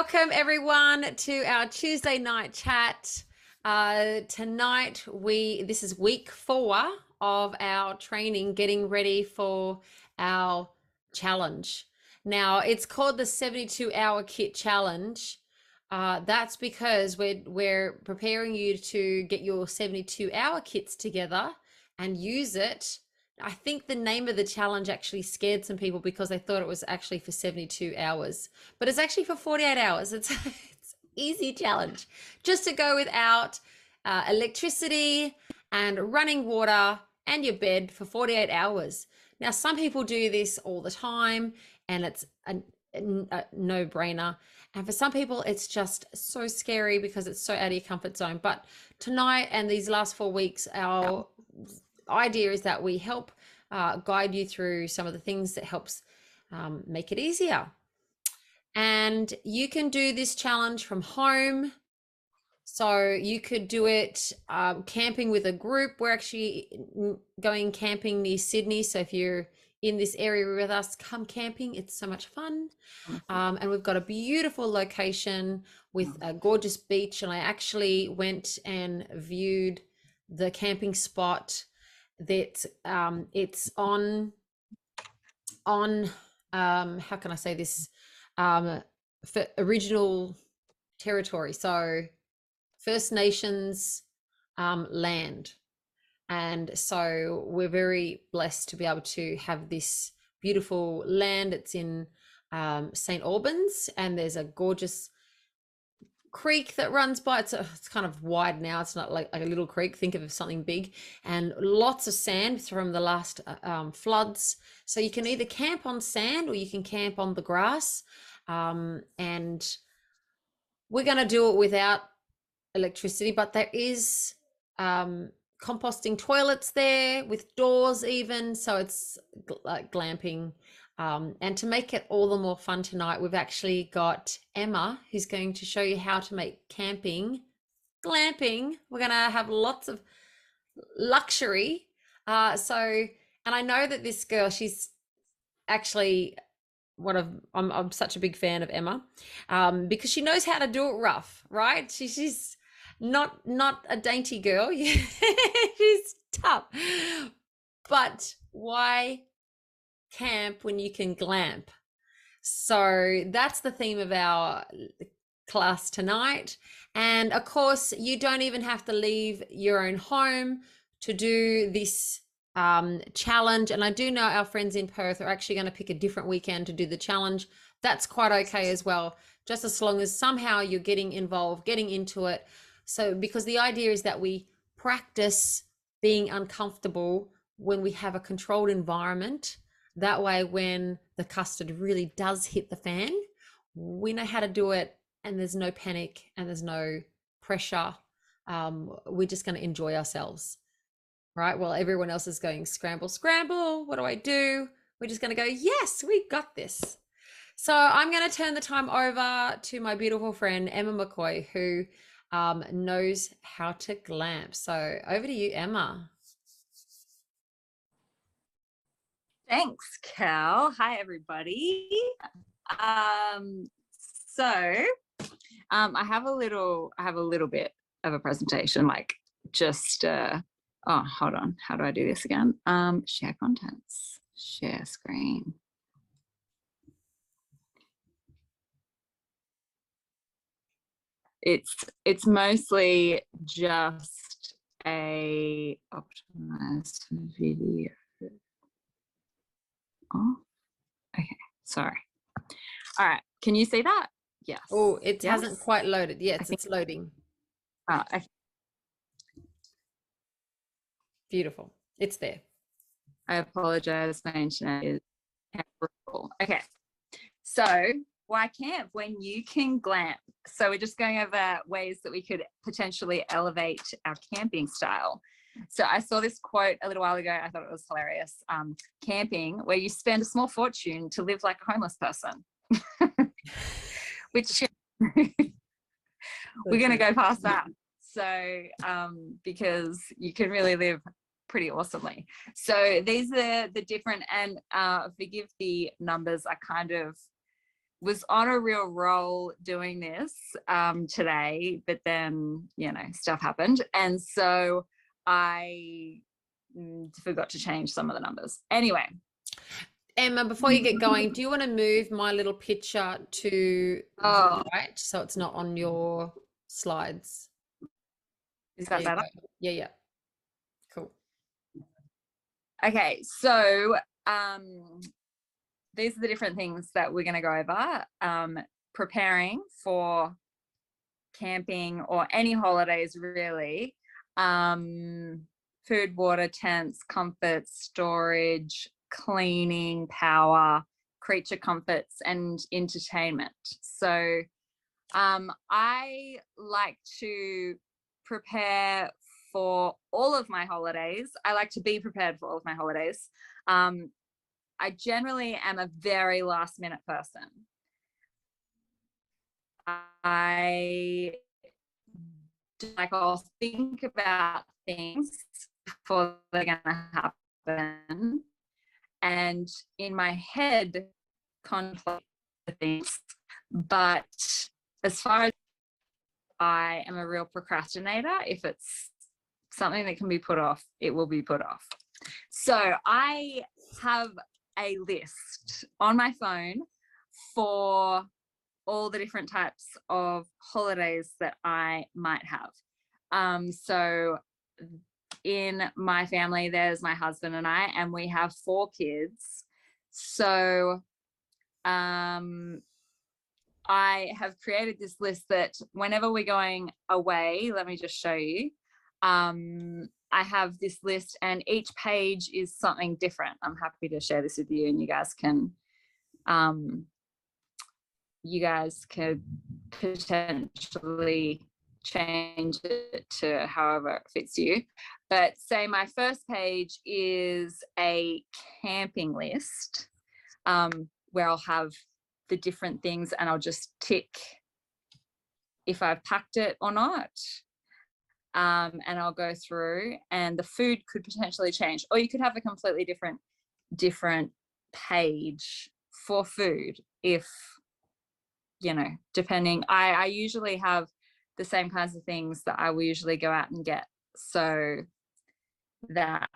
Welcome everyone to our Tuesday night chat. Tonight this is week 4 of our training, getting ready for our challenge. Now it's called the 72-hour kit challenge. That's because we're preparing you to get your 72-hour kits together and use it. I think the name of the challenge actually scared some people because they thought it was actually for 72 hours, but it's actually for 48 hours. It's easy challenge just to go without electricity and running water and your bed for 48 hours. Now, some people do this all the time and it's a no-brainer. And for some people, it's just so scary because it's so out of your comfort zone. But tonight and these last 4 weeks, our idea is that we help guide you through some of the things that helps make it easier. And you can do this challenge from home. So you could do it camping with a group. We're actually going camping near Sydney. So if you're in this area with us, come camping. It's so much fun. And we've got a beautiful location with a gorgeous beach. And I actually went and viewed the camping spot that it's on how can I say this, for original territory, so First Nations land. And so we're very blessed to be able to have this beautiful land. It's in St. Albans, and there's a gorgeous creek that runs by. It's kind of wide now. It's not like a little creek. Think of something big, and lots of sand from the last floods. So you can either camp on sand or you can camp on the grass. And we're going to do it without electricity, but there is composting toilets there with doors even. So it's like glamping. And to make it all the more fun tonight, we've actually got Emma, who's going to show you how to make camping glamping. We're going to have lots of luxury. And I know that this girl, she's actually I'm such a big fan of Emma, because she knows how to do it rough, right? She's not a dainty girl. She's tough. But why camp when you can glamp? So that's the theme of our class tonight. And of course, you don't even have to leave your own home to do this challenge. And I do know our friends in Perth are actually going to pick a different weekend to do the challenge. That's quite okay as well, just as long as somehow you're getting involved, getting into it. So because the idea is that we practice being uncomfortable when we have a controlled environment. That way, when the custard really does hit the fan, we know how to do it, and there's no panic and there's no pressure. We're just going to enjoy ourselves, right? While everyone else is going scramble, scramble, what do I do? We're just going to go, yes, we got this. So I'm going to turn the time over to my beautiful friend, Emma McCoy, who knows how to glamp. So over to you, Emma. Thanks, Cal. Hi, everybody. I have a little bit of a presentation, like just oh, hold on. How do I do this again? Share contents, share screen. It's mostly just a optimized video. Oh, okay, sorry. All right, can you see that? Yes. Oh, it hasn't quite loaded. Yes, it's loading. Oh, okay. Beautiful. It's there. I apologize, my internet is terrible. Okay, so why camp when you can glamp? So we're just going over ways that we could potentially elevate our camping style. So I saw this quote a little while ago. I thought it was hilarious. Camping, where you spend a small fortune to live like a homeless person. Which we're going to go past that. So because you can really live pretty awesomely. So these are the different, and forgive the numbers, I kind of was on a real roll doing this today, but then, stuff happened. And so I forgot to change some of the numbers. Anyway. Emma, before you get going, do you want to move my little picture to the right so it's not on your slides? Is that better? Go. Yeah. Cool. Okay, so these are the different things that we're going to go over. Preparing for camping or any holidays, really. Food, water, tents, comfort, storage, cleaning, power, creature comforts, and entertainment. So I like to prepare for all of my holidays. I like to be prepared for all of my holidays. I generally am a very last minute person. I'll think about things before they're going to happen, and in my head contemplate the things. But as far as I am a real procrastinator, if it's something that can be put off, it will be put off. So I have a list on my phone for all the different types of holidays that I might have. So in my family, there's my husband and I, and we have 4 kids. So I have created this list that whenever we're going away, let me just show you. I have this list, and each page is something different. I'm happy to share this with you, and you guys could potentially change it to however it fits you. But say my first page is a camping list, where I'll have the different things, and I'll just tick if I've packed it or not. And I'll go through, and the food could potentially change, or you could have a completely different page for food if, depending. I usually have the same kinds of things that I will usually go out and get, so that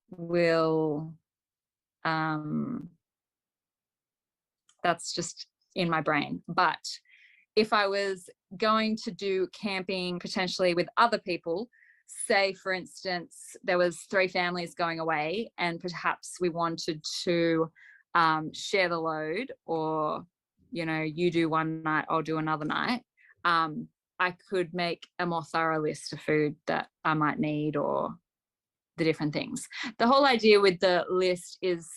will that's just in my brain. But if I was going to do camping potentially with other people, say for instance there was 3 families going away, and perhaps we wanted to share the load, or you do one night, I'll do another night, I could make a more thorough list of food that I might need, or the different things. The whole idea with the list is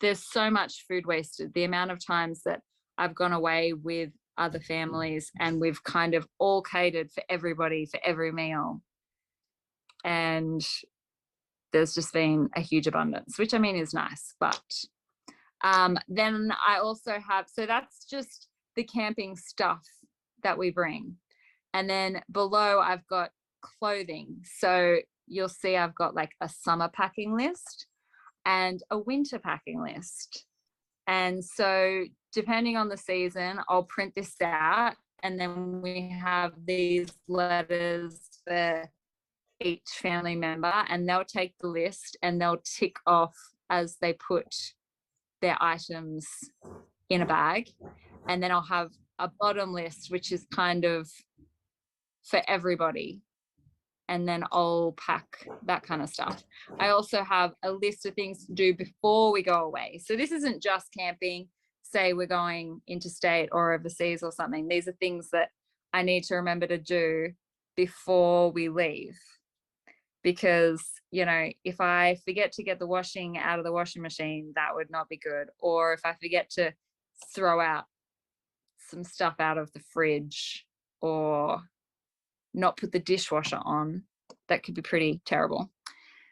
there's so much food wasted. The amount of times that I've gone away with other families and we've kind of all catered for everybody for every meal, and there's just been a huge abundance, which I mean is nice. But then I also have, so that's just the camping stuff that we bring, and then below I've got clothing. So you'll see I've got like a summer packing list and a winter packing list. And so depending on the season, I'll print this out, and then we have these letters for each family member, and they'll take the list and they'll tick off as they put their items in a bag. And then I'll have a bottom list, which is kind of for everybody, and then I'll pack that kind of stuff. I also have a list of things to do before we go away. So this isn't just camping, say we're going interstate or overseas or something. These are things that I need to remember to do before we leave. Because, if I forget to get the washing out of the washing machine, that would not be good. Or if I forget to throw out some stuff out of the fridge, or not put the dishwasher on, that could be pretty terrible.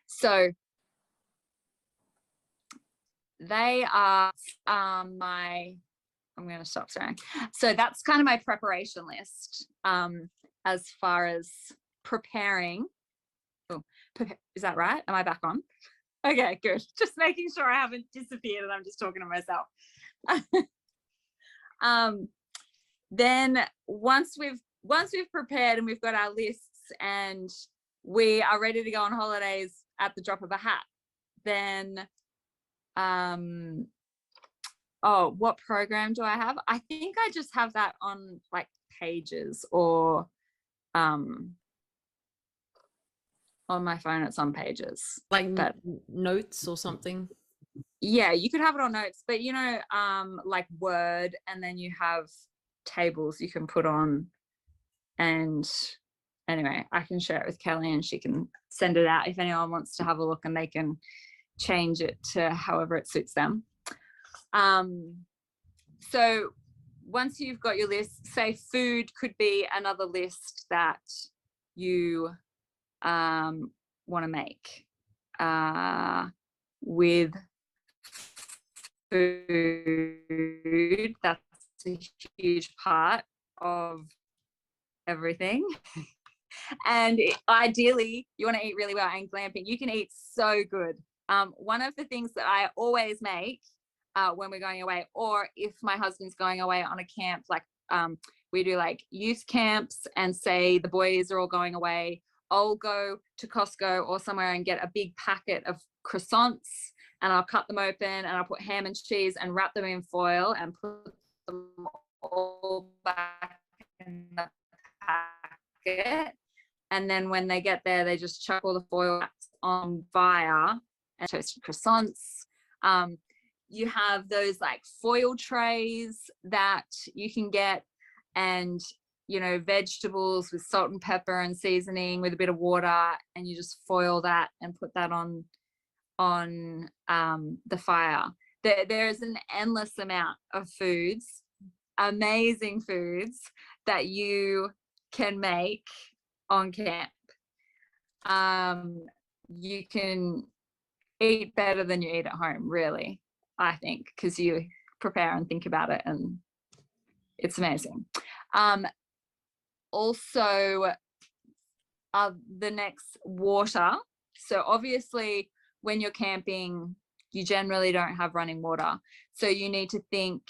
So they are I'm going to stop swearing. So that's kind of my preparation list as far as preparing. Is that right? Am I back on? Okay, good. Just making sure I haven't disappeared and I'm just talking to myself. Then once we've prepared and we've got our lists and we are ready to go on holidays at the drop of a hat, then what program do I have? I think I just have that on like Pages, or on my phone it's on Pages. Like notes or something. Yeah, you could have it on Notes, but like Word, and then you have tables you can put on. And anyway, I can share it with Kelly and she can send it out if anyone wants to have a look, and they can change it to however it suits them. So once you've got your list, say food could be another list that you want to make with food. That's a huge part of everything. And ideally you want to eat really well, and glamping, you can eat so good. One of the things that I always make when we're going away, or if my husband's going away on a camp, like we do like youth camps, and say the boys are all going away, I'll go to Costco or somewhere and get a big packet of croissants, and I'll cut them open and I'll put ham and cheese and wrap them in foil and put them all back in the packet. And then when they get there, they just chuck all the foil on fire and toasted croissants. You have those like foil trays that you can get, and vegetables with salt and pepper and seasoning with a bit of water, and you just foil that and put that on the fire. There's an endless amount of foods, amazing foods, that you can make on camp. You can eat better than you eat at home, really, I think, because you prepare and think about it, and it's amazing. Also, the next, water. So obviously when you're camping, you generally don't have running water, so you need to think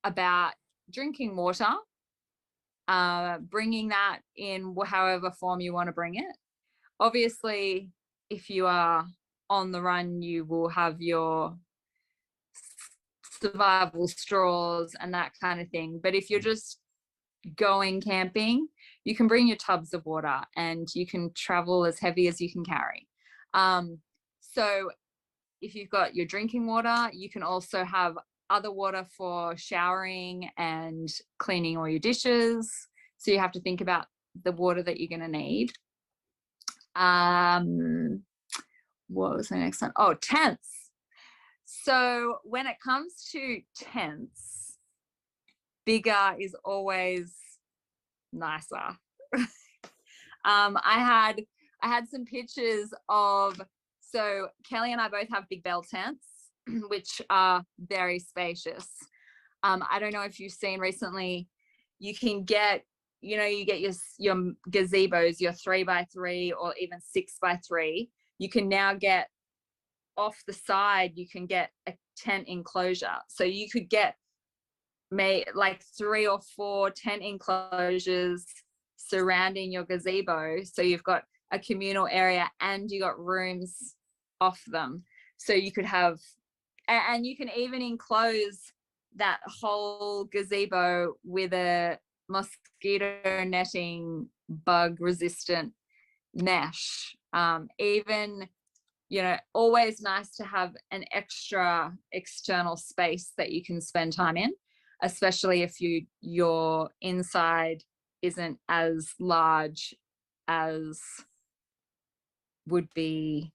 about drinking water, bringing that in however form you want to bring it. Obviously, if you are on the run, you will have your survival straws and that kind of thing. But if you're just going camping, you can bring your tubs of water, and you can travel as heavy as you can carry. So if you've got your drinking water, you can also have other water for showering and cleaning all your dishes. So you have to think about the water that you're going to need. What was the next one? Oh, tents. So when it comes to tents, bigger is always nicer. I had some pictures of, so Kelly and I both have big bell tents, which are very spacious. I don't know if you've seen recently, you can get, you get your gazebos, your 3x3 or even 6x3. You can now get off the side, you can get a tent enclosure. So you could get like 3 or 4 tent enclosures surrounding your gazebo. So you've got a communal area and you got rooms off them. So you could have, and you can even enclose that whole gazebo with a mosquito netting, bug resistant mesh. Even, always nice to have an extra external space that you can spend time in, especially if your inside isn't as large as would be,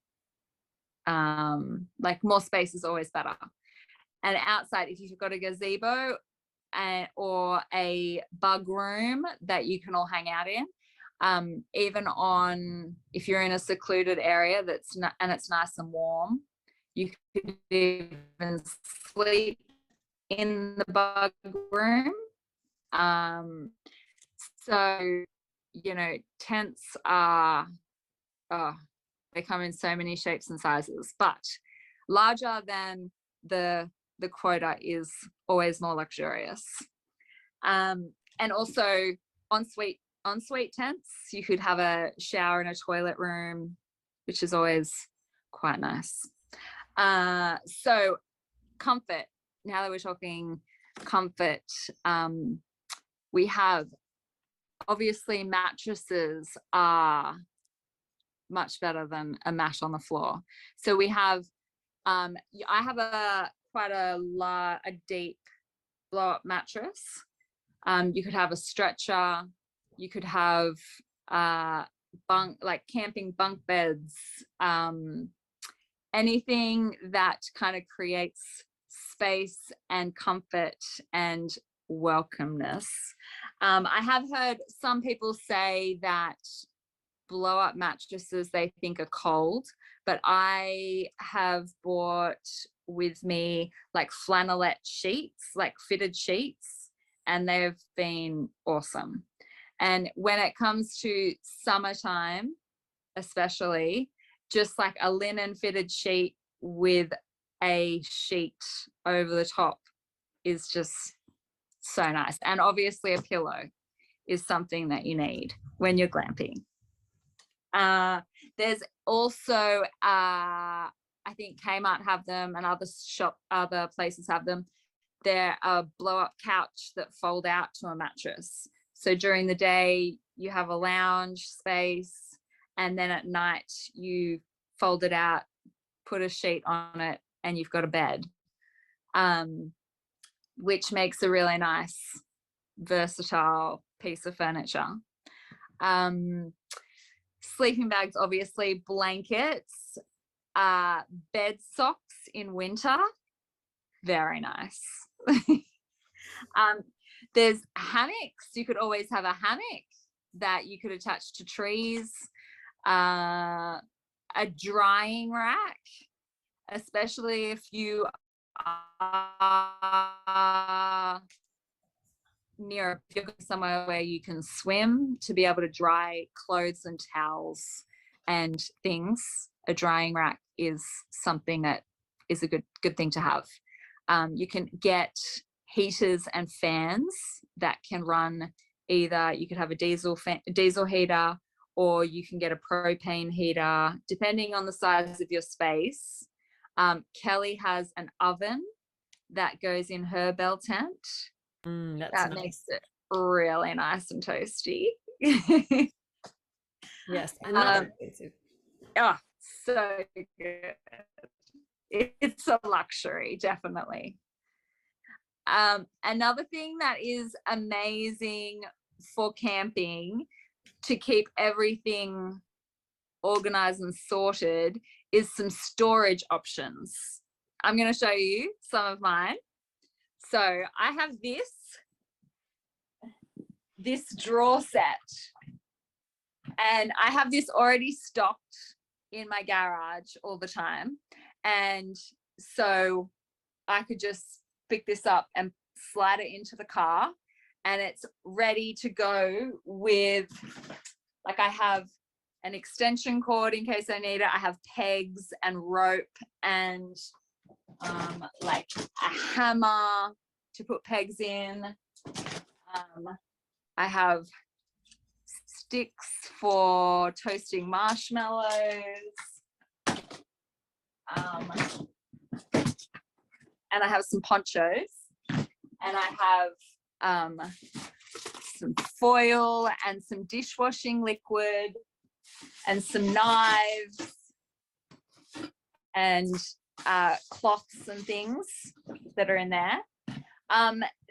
like more space is always better. And outside, if you've got a gazebo or a bug room that you can all hang out in, even if you're in a secluded area and it's nice and warm, you could even sleep in the bug room. So tents are, they come in so many shapes and sizes, but larger than the the quota is always more luxurious. And also ensuite tents. You could have a shower and a toilet room, which is always quite nice. So comfort. Now that we're talking comfort, we have, obviously, mattresses are much better than a mat on the floor. So we have, I have quite a deep blow-up mattress. You could have a stretcher. You could have camping bunk beds. Anything that kind of creates space and comfort and welcomeness. I have heard some people say that blow-up mattresses they think are cold, but I have brought with me like flannelette sheets, like fitted sheets, and they've been awesome. And when it comes to summertime, especially, just like a linen fitted sheet with a sheet over the top is just so nice. And obviously a pillow is something that you need when you're glamping. There's also, I think Kmart have them and other places have them. They're a blow-up couch that fold out to a mattress. So during the day, you have a lounge space, and then at night you fold it out, put a sheet on it, and you've got a bed, which makes a really nice, versatile piece of furniture. Sleeping bags, obviously, blankets, bed socks in winter, very nice. There's hammocks. You could always have a hammock that you could attach to trees. A drying rack, especially if you are near somewhere where you can swim, to be able to dry clothes and towels and things. A drying rack is something that is a good thing to have. You can get heaters and fans that can run, either you could have a diesel heater, or you can get a propane heater, depending on the size of your space. Kelly has an oven that goes in her bell tent. That nice. Makes it really nice and toasty. Yes, and not expensive. Oh, so good. It's a luxury, definitely. Another thing that is amazing for camping, to keep everything organized and sorted, is some storage options. I'm going to show you some of mine. So I have this drawer set, and I have this already stocked in my garage all the time. And so I could just pick this up and slide it into the car, and it's ready to go with, like, I have an extension cord in case I need it. I have pegs and rope and like a hammer to put pegs in. I have sticks for toasting marshmallows. And I have some ponchos, and I have some foil and some dishwashing liquid and some knives and cloths and things that are in there.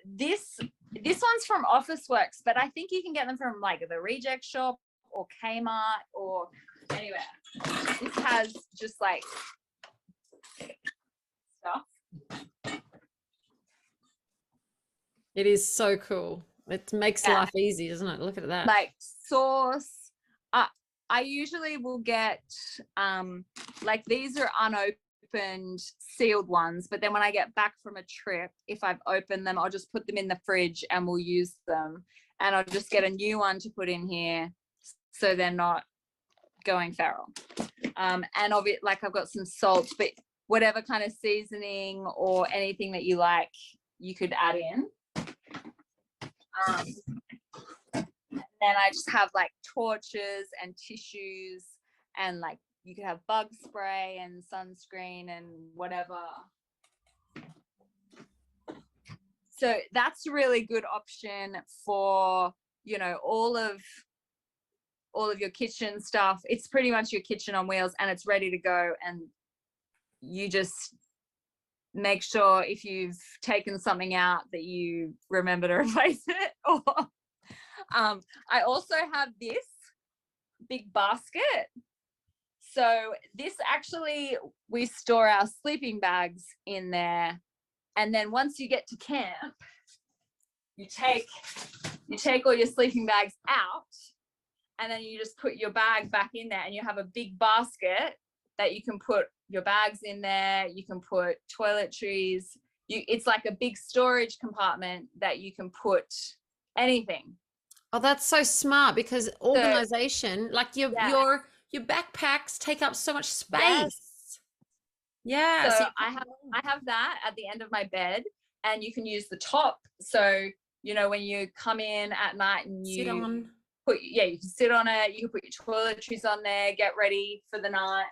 This one's from Officeworks, but I think you can get them from like the Reject Shop or Kmart or anywhere. This has just like stuff. It is so cool. It makes life easy, doesn't it? Look at that. Like sauce. I usually will get like, these are unopened sealed ones, but then when I get back from a trip, if I've opened them, I'll just put them in the fridge and we'll use them, and I'll just get a new one to put in here so they're not going feral. And of it, like, I've got some salt, but whatever kind of seasoning or anything that you like, you could add in. Then I just have like torches and tissues, and like you could have bug spray and sunscreen and whatever. So that's a really good option for, you know, all of your kitchen stuff. It's pretty much your kitchen on wheels, and it's ready to go. And you just make sure if you've taken something out that you remember to replace it. Or I also have this big basket. So this actually, we store our sleeping bags in there. And then once you get to camp, you take all your sleeping bags out, and then you just put your bag back in there, and you have a big basket that you can put your bags in there. You can put toiletries. It's like a big storage compartment that you can put anything. Oh, that's so smart, because organization, like your backpacks take up so much space. Yes. Yeah. So I have that at the end of my bed, and you can use the top. So, you know, when you come in at night and you sit on. you can sit on it. You can put your toiletries on there, get ready for the night,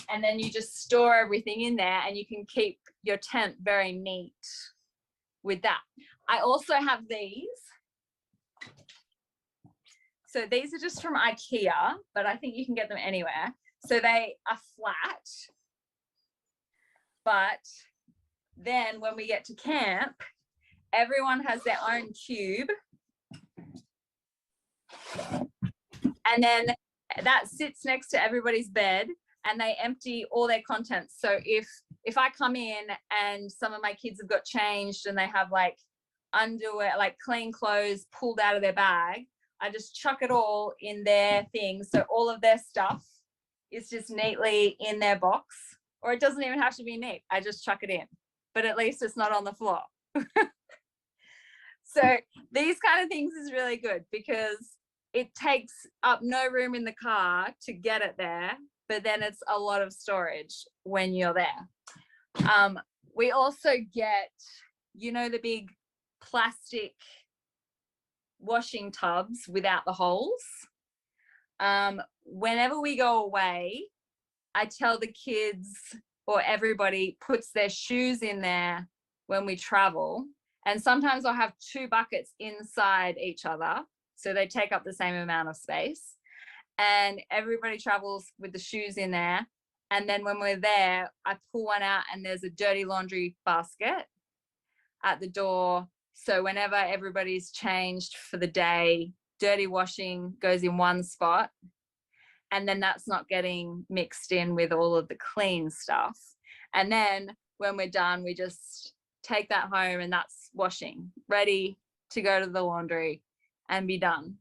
and then you just store everything in there, and you can keep your tent very neat with that. I also have these. So these are just from IKEA, but I think you can get them anywhere. So they are flat, but then when we get to camp, everyone has their own cube, and then that sits next to everybody's bed, and they empty all their contents. So if I come in and some of my kids have got changed and they have like underwear, like clean clothes pulled out of their bag, I just chuck it all in their thing. So all of their stuff is just neatly in their box, or it doesn't even have to be neat. I just chuck it in, but at least it's not on the floor. So these kind of things is really good, because it takes up no room in the car to get it there, but then it's a lot of storage when you're there. We also get, you know, the big plastic washing tubs without the holes. Whenever we go away, I tell the kids, or everybody puts their shoes in there when we travel. And sometimes I'll have 2 buckets inside each other, so they take up the same amount of space. And everybody travels with the shoes in there. And then when we're there, I pull one out, and there's a dirty laundry basket at the door. So whenever everybody's changed for the day, dirty washing goes in one spot, and then that's not getting mixed in with all of the clean stuff. And then when we're done, we just take that home, and that's washing, ready to go to the laundry and be done.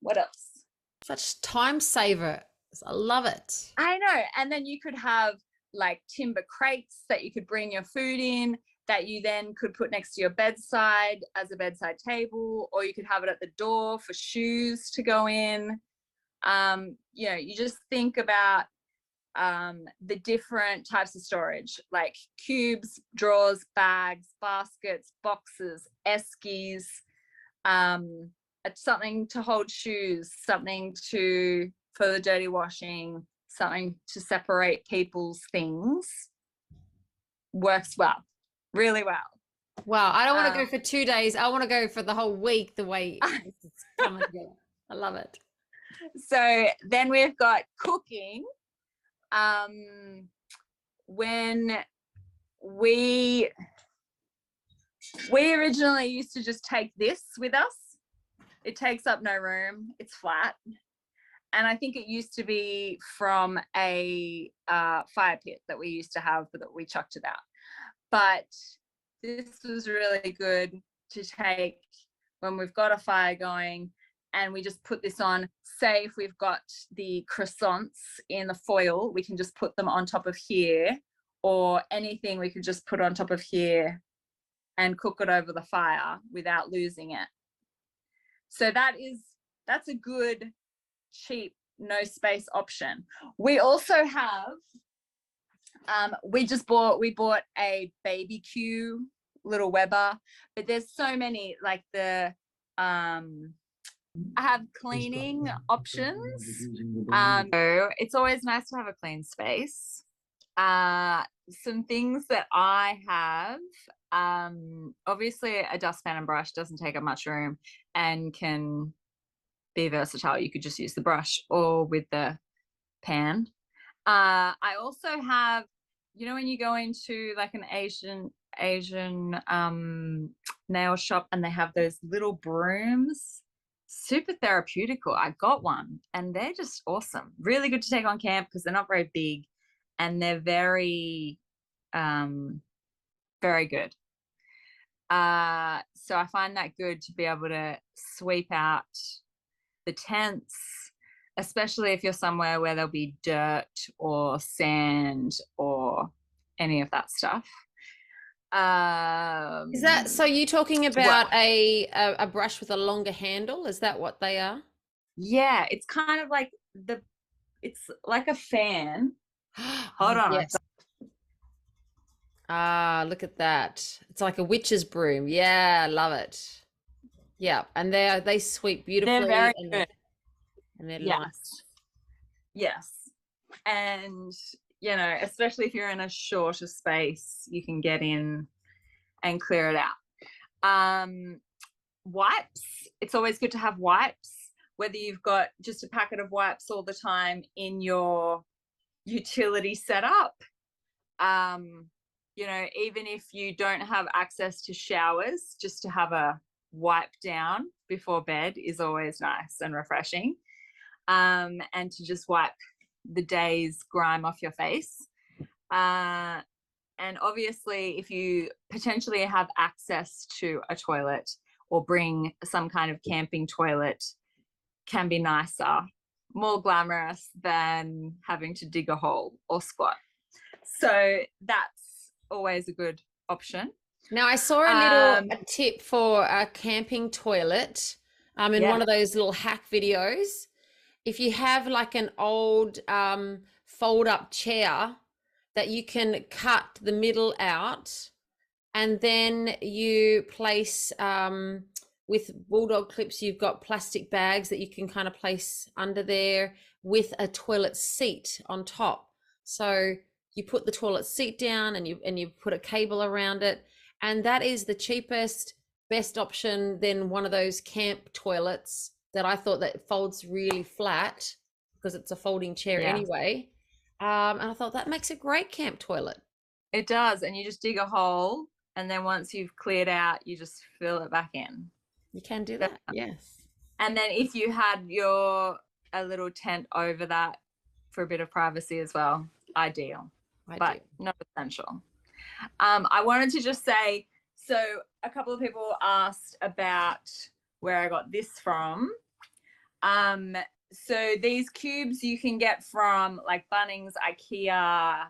What else? Such time saver. I love it. I know. And then you could have like timber crates that you could bring your food in, that you then could put next to your bedside as a bedside table, or you could have it at the door for shoes to go in. You know, you just think about the different types of storage, like cubes, drawers, bags, baskets, boxes, eskies, something to hold shoes, something for the dirty washing, something to separate people's things. Works well, really well. Wow, I don't want to go for 2 days. I want to go for the whole week, the way it's coming together. I love it. So then we've got cooking. When we originally used to just take this with us. It takes up no room. It's flat. And I think it used to be from a fire pit that we used to have, but that we chucked it out. But this was really good to take when we've got a fire going, and we just put this on. Say if we've got the croissants in the foil, we can just put them on top of here, or anything we could just put on top of here and cook it over the fire without losing it. So that's a good, cheap, no space option. We also have We bought a BBQ little Weber, but there's so many, like I have cleaning options. So it's always nice to have a clean space. Some things that I have, obviously a dustpan and brush doesn't take up much room and can be versatile. You could just use the brush or with the pan. I also have, when you go into like an Asian nail shop and they have those little brooms, super therapeutical. I got one and they're just awesome. Really good to take on camp because they're not very big and they're very, very good. So I find that good to be able to sweep out the tents, especially if you're somewhere where there'll be dirt or sand or any of that stuff. Is that, so you talking about a brush with a longer handle? Is that what they are? Yeah, it's kind of like it's like a fan. Hold on. Yes. Look at that. It's like a witch's broom. Yeah, I love it. Yeah, and they sweep beautifully. They're very good. And they're yes. nice. Yes. And, especially if you're in a shorter space, you can get in and clear it out. Wipes. It's always good to have wipes, whether you've got just a packet of wipes all the time in your utility setup. Even if you don't have access to showers, just to have a wipe down before bed is always nice and refreshing. And to just wipe the day's grime off your face. And obviously, if you potentially have access to a toilet or bring some kind of camping toilet, can be nicer, more glamorous than having to dig a hole or squat. So that's always a good option. Now, I saw a tip for a camping toilet in one of those little hack videos. If you have like an old fold-up chair that you can cut the middle out, and then you place with bulldog clips, you've got plastic bags that you can kind of place under there with a toilet seat on top. So you put the toilet seat down and you put a cable around it, and that is the cheapest, best option than one of those camp toilets that I thought that folds really flat because it's a folding chair anyway. And I thought that makes a great camp toilet. It does. And you just dig a hole, and then once you've cleared out, you just fill it back in. You can do that, yes. And then if you had a little tent over that for a bit of privacy as well, ideal. But not essential. I wanted to just say, so a couple of people asked about where I got this from. So these cubes you can get from like Bunnings, IKEA,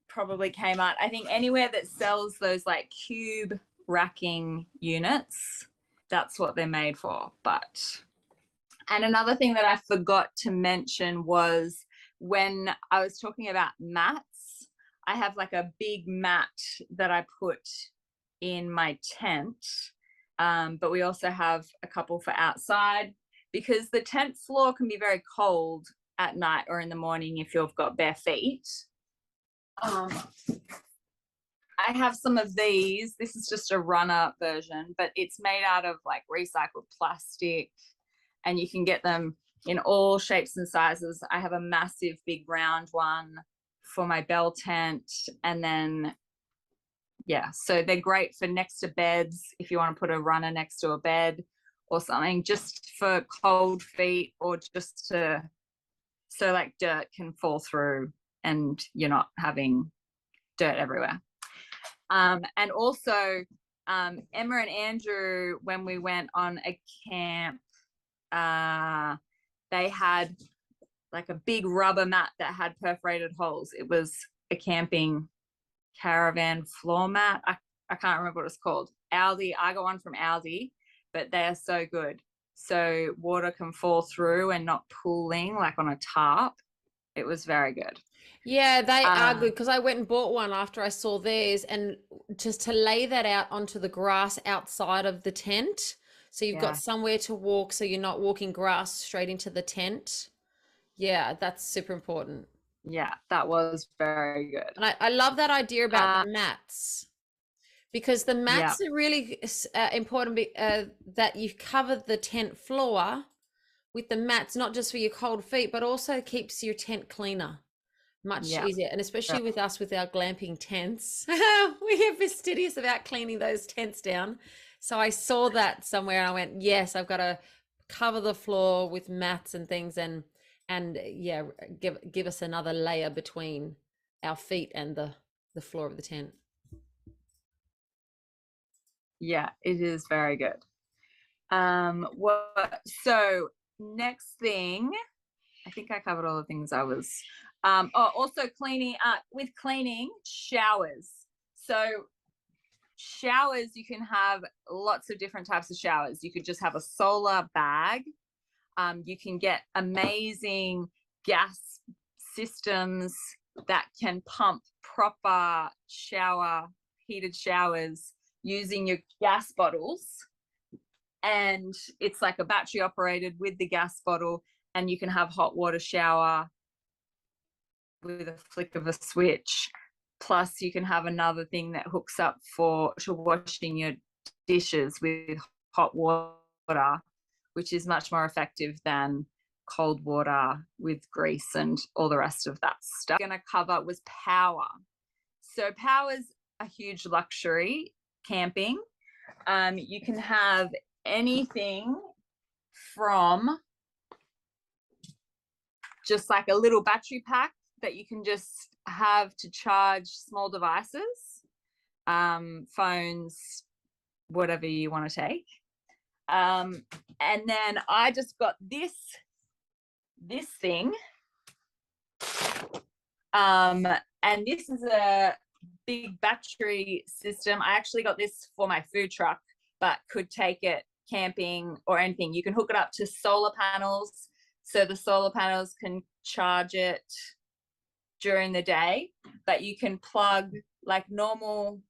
probably Kmart. I think anywhere that sells those like cube racking units, that's what they're made for. And another thing that I forgot to mention was when I was talking about mats, I have like a big mat that I put in my tent. But we also have a couple for outside, because the tent floor can be very cold at night or in the morning if you've got bare feet. I have some of these. This is just a runner version, but it's made out of like recycled plastic, and you can get them in all shapes and sizes. I have a massive big round one for my bell tent, and then so they're great for next to beds if you want to put a runner next to a bed or something, just for cold feet, or just so like dirt can fall through and you're not having dirt everywhere. And also Emma and Andrew, when we went on a camp, they had like a big rubber mat that had perforated holes. It was a camping caravan floor mat. I can't remember what it's called. Aldi. I got one from Aldi, but they are so good. So water can fall through and not pooling like on a tarp. It was very good. Yeah, they are good because I went and bought one after I saw theirs, and just to lay that out onto the grass outside of the tent. So you've got Yeah. somewhere to walk so you're not walking grass straight into the tent. Yeah, that's super important. Yeah, that was very good. And I love that idea about Uh, the mats, because the yeah, mats are really important, that you cover the tent floor with the mats, not just for your cold feet, but also keeps your tent cleaner. Much yeah, easier. And yeah, especially with us with our glamping tents, we are fastidious about cleaning those tents down. So I saw that somewhere and I went, yes, I've got to cover the floor with mats and things, and yeah, give us another layer between our feet and the floor of the tent. yeah, it is very good. What, so next thing, I think I covered all the things I was, also cleaning, with cleaning, showers. So showers, you can have lots of different types of showers. You could just have a solar bag. You can get amazing gas systems that can pump proper heated showers using your gas bottles. And it's like a battery operated with the gas bottle, and you can have hot water shower with a flick of a switch. Plus you can have another thing that hooks up to washing your dishes with hot water, which is much more effective than cold water with grease and all the rest of that stuff. I'm going to cover was power. So power's a huge luxury camping. You can have anything from just like a little battery pack that you can just have to charge small devices, phones, whatever you want to take. And then I just got this thing. And this is a big battery system. I actually got this for my food truck, but could take it camping or anything. You can hook it up to solar panels, so the solar panels can charge it during the day, but you can plug like normal.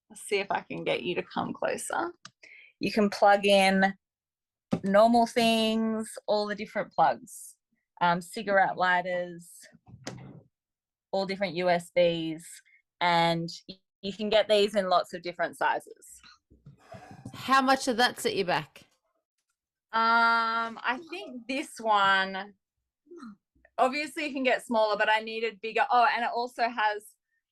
Let's see if I can get you to come closer. You can plug in normal things, all the different plugs, cigarette lighters, all different USBs, and you can get these in lots of different sizes. How much of that's at your back? I think this one, obviously you can get smaller, but I needed bigger. Oh, and it also has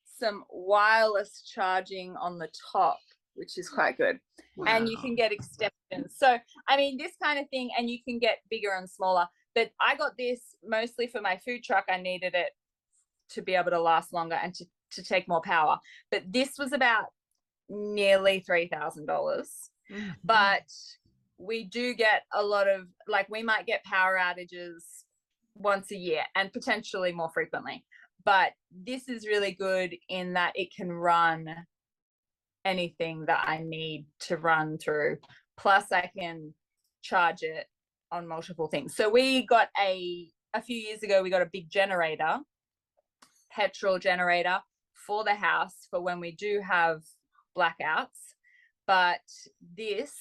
some wireless charging on the top, which is quite good. Wow. And you can get extensions. So, I mean, this kind of thing, and you can get bigger and smaller. But I got this mostly for my food truck. I needed it to be able to last longer and to take more power. But this was about nearly $3,000. Mm-hmm. But we do get a lot of, like, we might get power outages once a year and potentially more frequently. But this is really good in that it can run anything that I need to run through. Plus I can charge it on multiple things. So we got a few years ago, we got a big generator, petrol generator for the house for when we do have blackouts. But this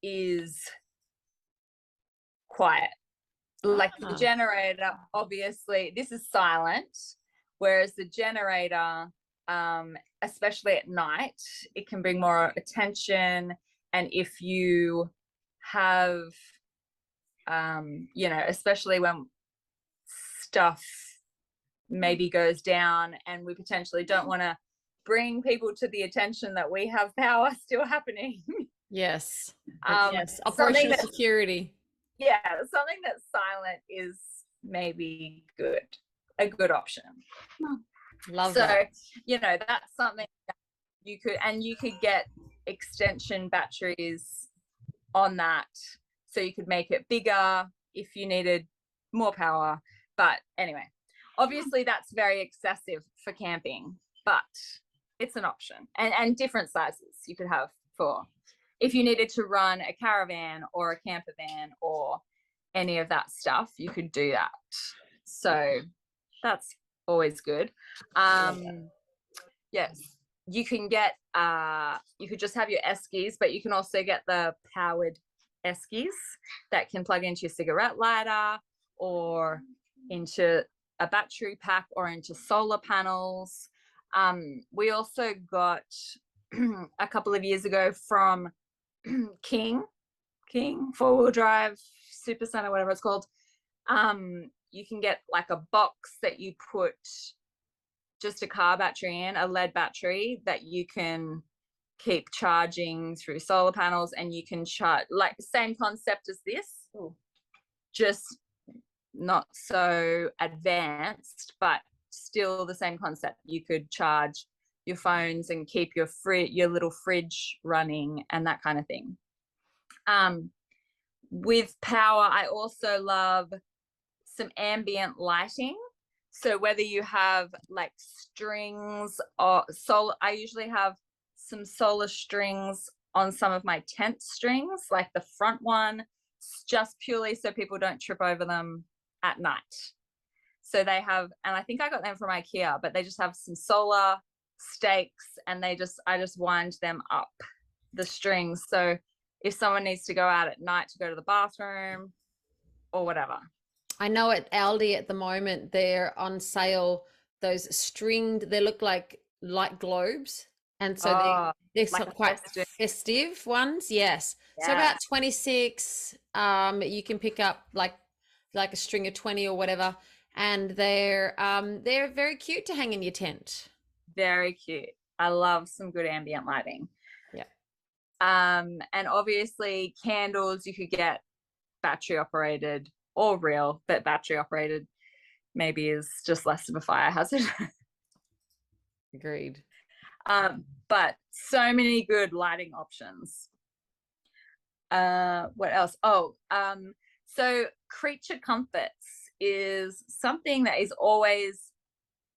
is quiet. Like the generator, obviously, this is silent, whereas the generator, especially at night, it can bring more attention. And if you have, you know, especially when stuff maybe goes down and we potentially don't want to bring people to the attention that we have power still happening. Yes. Yes. Operational security. Yeah, something that's silent is maybe a good option. Love that. So, you know, that's something that you could get extension batteries on that. So you could make it bigger if you needed more power. But anyway, obviously that's very excessive for camping, but it's an option. And different sizes you could have for if you needed to run a caravan or a camper van or any of that stuff, you could do that. So that's always good. Yes, you can get you could just have your eskies, but you can also get the powered eskies that can plug into your cigarette lighter or into a battery pack or into solar panels. We also got a couple of years ago from King 4-wheel drive super center, whatever it's called. You can get like a box that you put just a car battery in, a lead battery that you can keep charging through solar panels, and you can charge like the same concept as this. Ooh. Just not so advanced, but still the same concept. You could charge your phones and keep your little fridge running and that kind of thing. With power, I also love some ambient lighting. So whether you have like strings or solar, I usually have some solar strings on some of my tent strings, like the front one, just purely so people don't trip over them at night. So they have, and I think I got them from IKEA, but they just have some solar stakes, and I just wind them up the strings. So if someone needs to go out at night to go to the bathroom or whatever. I know at Aldi at the moment they're on sale, those stringed, they look like light globes, and so they're like quite festive ones. Yes. So about 26, you can pick up like a string of 20 or whatever, and they're very cute to hang in your tent. Very cute. I love some good ambient lighting. Yeah. And obviously candles you could get battery operated or real, but battery operated maybe is just less of a fire hazard. Agreed. But so many good lighting options. What else? So creature comforts is something that is always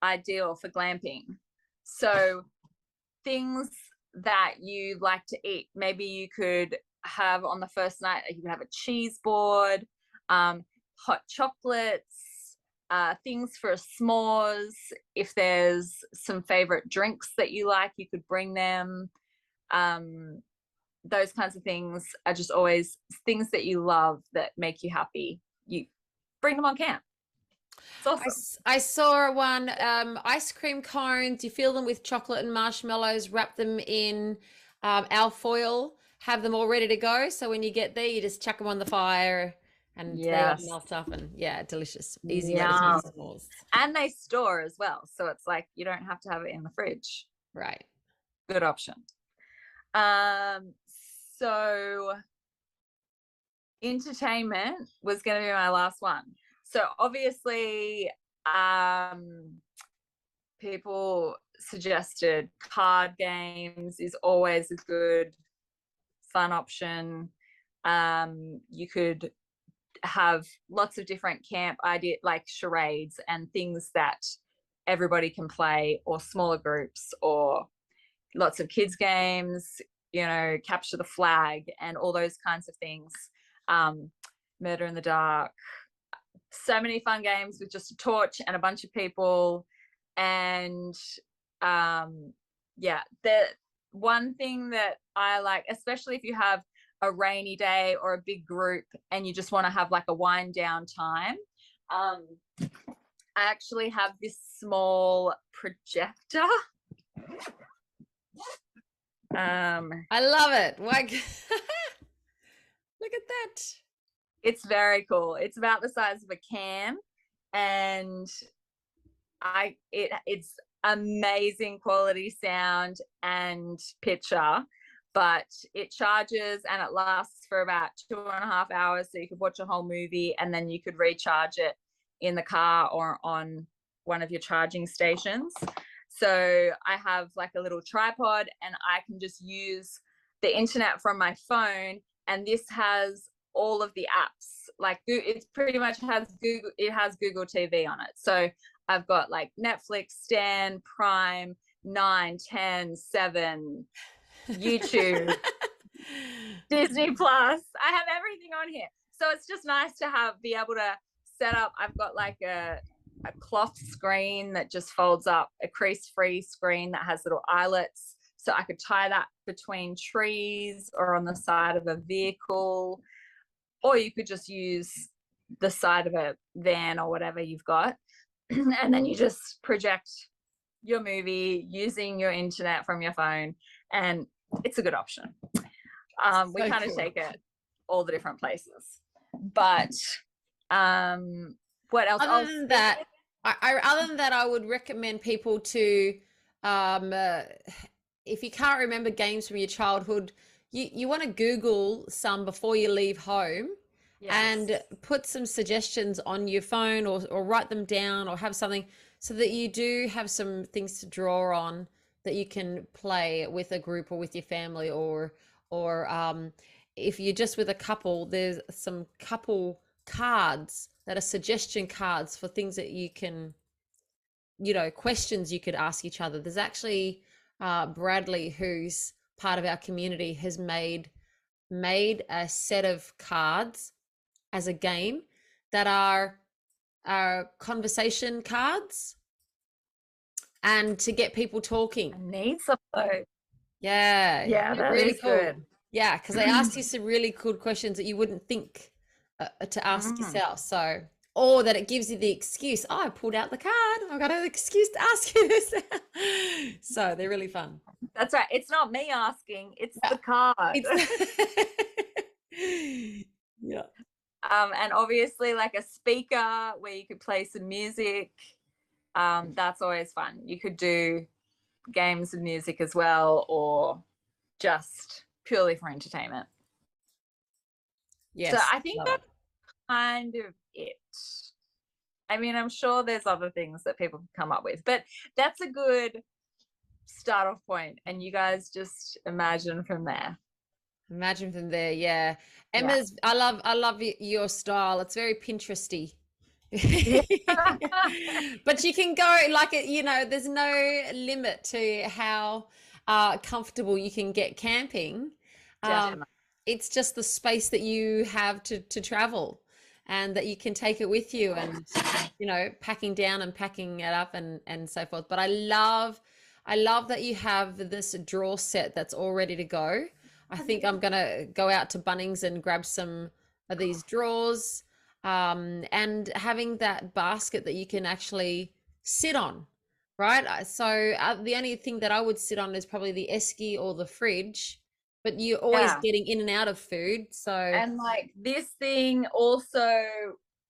ideal for glamping. So things that you like to eat, maybe you could have on the first night, you could have a cheese board, hot chocolates, things for s'mores. If there's some favorite drinks that you like, you could bring them. Those kinds of things are just always things that you love that make you happy. You bring them on camp. It's awesome. I saw one, ice cream cones. You fill them with chocolate and marshmallows, wrap them in alfoil, have them all ready to go. So when you get there, you just chuck them on the fire and they all melt up, and delicious. Easy way to make s'mores. And they store as well. So it's like you don't have to have it in the fridge. Right. Good option. So entertainment was going to be my last one. So obviously, people suggested card games is always a good fun option. You could have lots of different camp ideas like charades and things that everybody can play, or smaller groups, or lots of kids games, capture the flag and all those kinds of things. Murder in the dark. So many fun games with just a torch and a bunch of people. And the one thing that I like, especially if you have a rainy day or a big group and you just want to have like a wind down time, I actually have this small projector. I love it. Like, look at that. It's very cool. It's about the size of a can, and it's amazing quality sound and picture, but it charges and it lasts for about 2.5 hours. So you could watch a whole movie and then you could recharge it in the car or on one of your charging stations. So I have like a little tripod, and I can just use the internet from my phone, and this has all of the apps. Like it pretty much has Google. It has Google TV on it. So I've got like Netflix, Stan, Prime, 9, 10, 7, YouTube, Disney Plus. I have everything on here. So it's just nice to be able to set up. I've got like a a cloth screen that just folds up, a crease-free screen that has little eyelets. So I could tie that between trees or on the side of a vehicle, or you could just use the side of a van or whatever you've got. And then you just project your movie using your internet from your phone, and it's a good option. We kind of take it all the different places. But what else? Other than that, I would recommend people to, if you can't remember games from your childhood, you want to Google some before you leave home. Yes. And put some suggestions on your phone, or write them down, or have something so that you do have some things to draw on that you can play with a group or with your family, or if you're just with a couple, there's some couple cards that are suggestion cards for things that you can, questions you could ask each other. There's actually Bradley, who's part of our community, has made a set of cards as a game that are conversation cards, and to get people talking. I need some of those. Yeah, that really is cool. good. Yeah, because they ask you some really good questions that you wouldn't think to ask yourself. So, or that it gives you the excuse, oh, I pulled out the card, I've got an excuse to ask you this. So they're really fun. That's right. It's not me asking, it's the card. Yeah. And obviously like a speaker where you could play some music. That's always fun. You could do games of music as well, or just purely for entertainment. Yes. So I think that's kind of it. I mean, I'm sure there's other things that people can come up with, but that's a good start off point, and you guys just imagine from there. Yeah. Emma's, I love your style. It's very Pinteresty. But you can go like it, there's no limit to how comfortable you can get camping. It's just the space that you have to travel, and that you can take it with you, and packing down and packing it up and so forth. But I love that you have this drawer set that's all ready to go. I think I'm gonna go out to Bunnings and grab some of these drawers, and having that basket that you can actually sit on, right? So the only thing that I would sit on is probably the esky or the fridge, but you're always getting in and out of food. So, and like this thing also,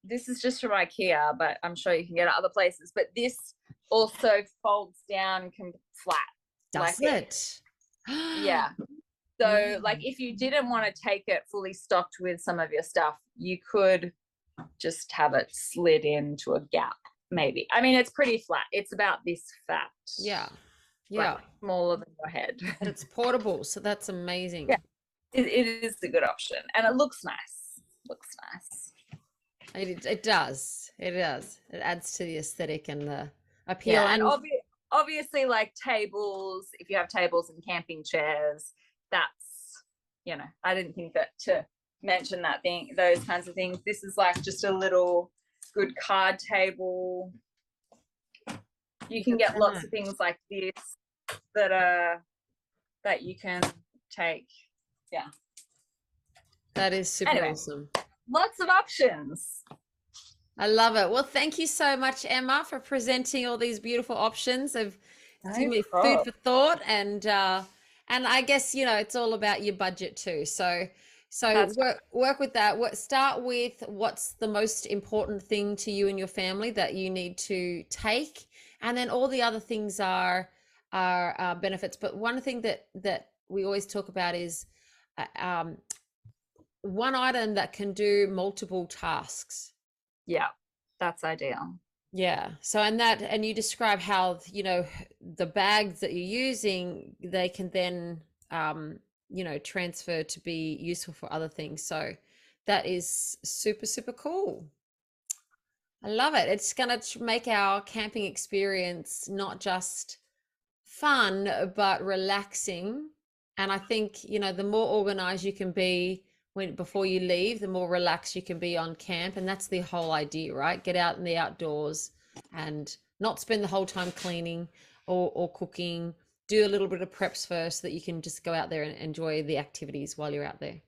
this is just from IKEA, but I'm sure you can get it other places, but this also folds down flat. Does it? Yeah. So like if you didn't want to take it fully stocked with some of your stuff, you could just have it slid into a gap, maybe. I mean, it's pretty flat. It's about this fat. Yeah. Like smaller than your head. But it's portable, so that's amazing. Yeah. It is a good option, and it looks nice. It does. It adds to the aesthetic and the appeal. Yeah, and obviously like tables, if you have tables and camping chairs, that's, I didn't think that to mention those kinds of things. This is like just a little good card table. You can get lots of things like this that you can take. Yeah. That is super awesome. Lots of options. I love it. Well, thank you so much, Emma, for presenting all these beautiful options. Of giving me food for thought, and I guess it's all about your budget too. So work with that. Start with what's the most important thing to you and your family that you need to take, and then all the other things are benefits. But one thing that we always talk about is one item that can do multiple tasks. Yeah, that's ideal. Yeah. So, and you describe how, the bags that you're using, they can then, transfer to be useful for other things. So that is super, super cool. I love it. It's going to make our camping experience not just fun, but relaxing. And I think, the more organized you can be before you leave, the more relaxed you can be on camp. And that's the whole idea, right? Get out in the outdoors, and not spend the whole time cleaning or cooking. Do a little bit of preps first so that you can just go out there and enjoy the activities while you're out there.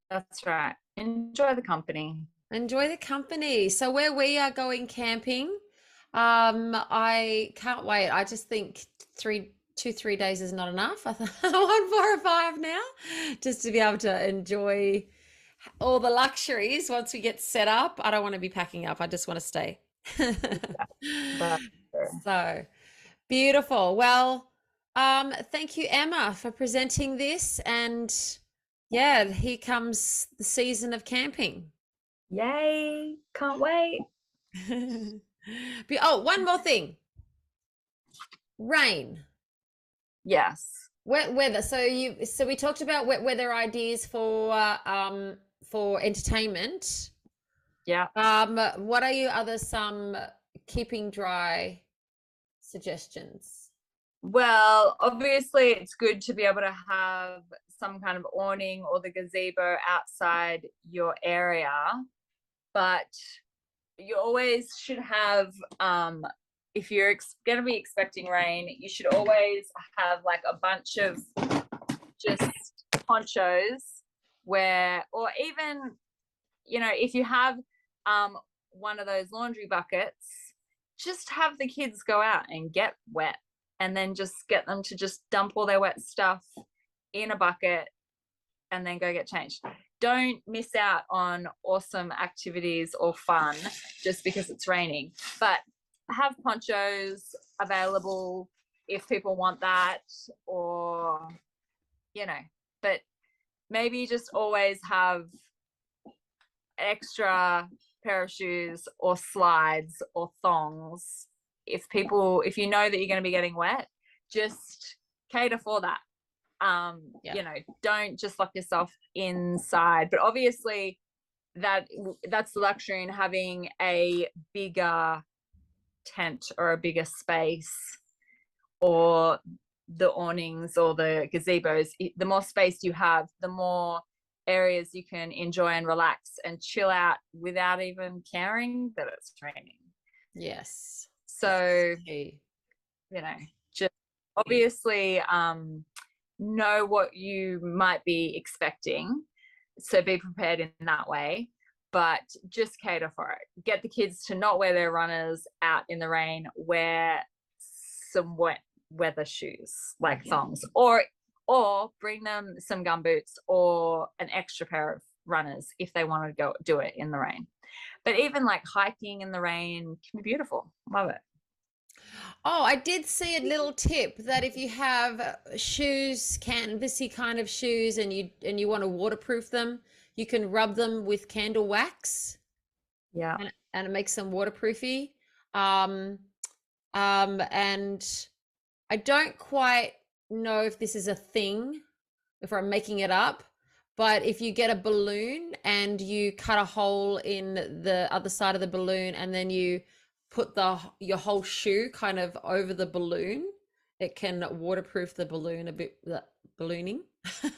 That's right. Enjoy the company. Enjoy the company. So where we are going camping, I can't wait. I just think 3 days is not enough. I want 4 or 5 now, just to be able to enjoy all the luxuries once we get set up. I don't want to be packing up. I just want to stay. That's true. So beautiful. Well, thank you, Emma, for presenting this. And yeah, here comes the season of camping. Yay. Can't wait. Oh, one more thing. Rain. Yes. Wet weather. So we talked about wet weather ideas for entertainment. Yeah. What are your other some keeping dry suggestions? Well, obviously, it's good to be able to have some kind of awning or the gazebo outside your area, but you always should have, if you're going to be expecting rain, you should always have like a bunch of just ponchos where, or even, if you have one of those laundry buckets, just have the kids go out and get wet, and then just get them to just dump all their wet stuff in a bucket and then go get changed. Don't miss out on awesome activities or fun just because it's raining, but have ponchos available if people want that, or, but maybe just always have extra pair of shoes or slides or thongs. If you know that you're going to be getting wet, just cater for that. Don't just lock yourself inside. But obviously that's the luxury in having a bigger tent or a bigger space, or the awnings or the gazebos. The more space you have, the more areas you can enjoy and relax and chill out without even caring that it's raining. Yes. So, just obviously know what you might be expecting. So be prepared in that way, but just cater for it. Get the kids to not wear their runners out in the rain, wear some wet weather shoes like thongs, or bring them some gumboots or an extra pair of runners if they want to go do it in the rain. But even like hiking in the rain can be beautiful. Love it. Oh, I did see a little tip that if you have shoes, canvasy kind of shoes, and you want to waterproof them, you can rub them with candle wax. Yeah. And it makes them waterproofy. And I don't quite know if this is a thing, if I'm making it up, but if you get a balloon and you cut a hole in the other side of the balloon, and then you put your whole shoe kind of over the balloon, it can waterproof the balloon a bit, the ballooning. I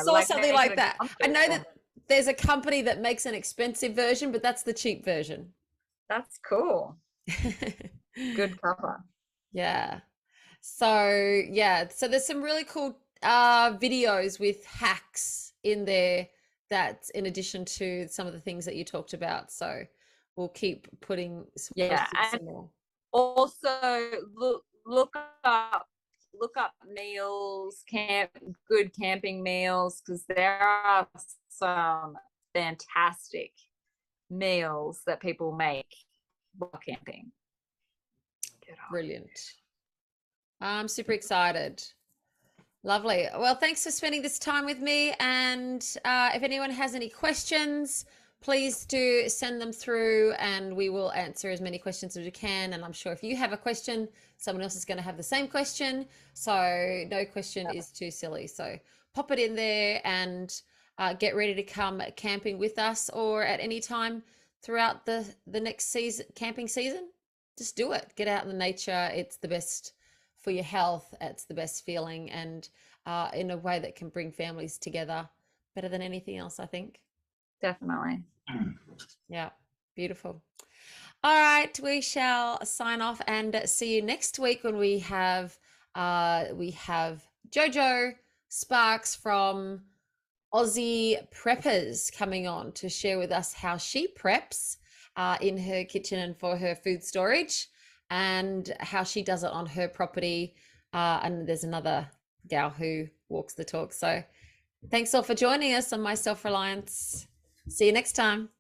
saw something like that. I know that there's a company that makes an expensive version, but that's the cheap version. That's cool. Good cover. Yeah. So there's some really cool videos with hacks in there, that's in addition to some of the things that you talked about. So we'll keep putting some more. Also look up meals, good camping meals, because there are some fantastic meals that people make while camping. Brilliant. I'm super excited. Lovely. Well, thanks for spending this time with me. And if anyone has any questions, please do send them through and we will answer as many questions as we can. And I'm sure if you have a question, someone else is going to have the same question. So no question is too silly. So pop it in there and get ready to come camping with us, or at any time throughout the next camping season. Just do it. Get out in the nature. It's the best for your health. It's the best feeling, and in a way that can bring families together better than anything else, I think. Definitely. Yeah, beautiful. All right, we shall sign off and see you next week when we have Jojo Sparks from Aussie Preppers coming on to share with us how she preps in her kitchen and for her food storage, and how she does it on her property. And there's another gal who walks the talk. So thanks all for joining us on My Self-Reliance. See you next time.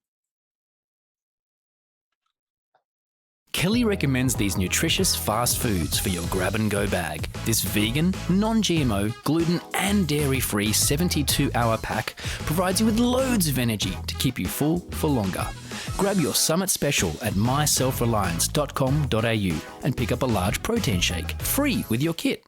Kelly recommends these nutritious fast foods for your grab-and-go bag. This vegan, non-GMO, gluten and dairy-free 72-hour pack provides you with loads of energy to keep you full for longer. Grab your Summit Special at myselfreliance.com.au and pick up a large protein shake, free with your kit.